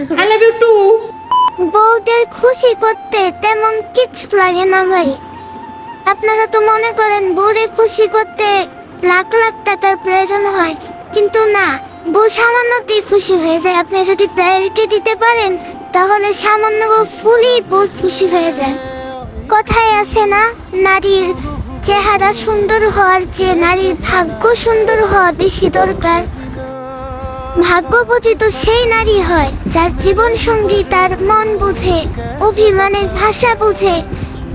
I love you two. বউদের খুশি করতে তেমন কিছু লাগে না ভাই। আপনারা তো মনে করেন বউরে খুশি করতে লাখ লাখ টাকার প্রয়োজন হয়, কিন্তু না, বউ সামান্যতেই খুশি হয়ে যায়। আপনি যদি প্রায়োরিটি দিতে পারেন তাহলে সামান্য ফুলই বউ খুশি হয়ে যায়। কথায় আছে না, নারীর চেহারা সুন্দর হওয়ার চেয়ে নারীর ভাগ্য সুন্দর হওয়া বেশি দরকার। ভাগ্যবতী তো সেই নারী হয় যার জীবন সঙ্গী তার মন বুঝে, অভিমানের ভাষা বুঝে,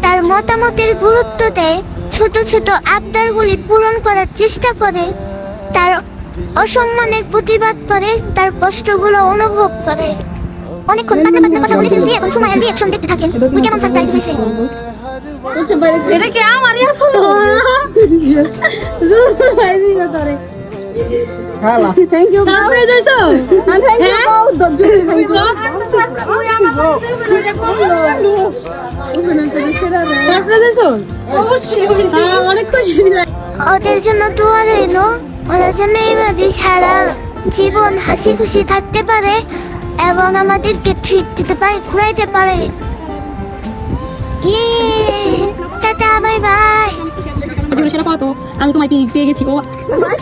তার মতামতের গুরুত্ব দেয়, ছোট ছোট আবদারগুলি পূরণ করার চেষ্টা করে, তার অসম্মানের প্রতিবাদ করে, তার কষ্টগুলো অনুভব করে। অনেকক্ষণ পাতলা কথা বলে ফেলছি, এখন সুমাইয়ার রিঅ্যাকশন দেখতে থাকেন। উনি কেমন সারপ্রাইজ হয়েছে। এটা কি আমারই আসলে থ্যাংক ইউ সারপ্রাইজ হইছো। থ্যাংক ইউ বহুত দজ্জু। সারপ্রাইজ হইছো অনেক খুশি। ওদের জন্য দোয়া রইল, ওরা যেন এইভাবে সারা জীবন হাসি খুশি থাকতে পারে এবং আমাদেরকে ট্রিট দিতে পারে, ঘুরাইতে পারে। Tata, bye bye. সেটা পাতো আমি তোমায় পেয়ে গেছি। ও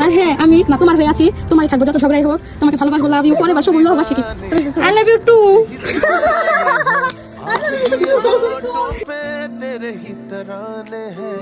আর হ্যাঁ, আমি না তোমার হয়ে আছি, তোমায় থাকবো যত ঝগড়াই হোক, তোমাকে ভালোবাসবো, লাভ ইউ, পরে বাসো বললো ভালোবাসি কি। I love you too. तेरे ही तराने हैं।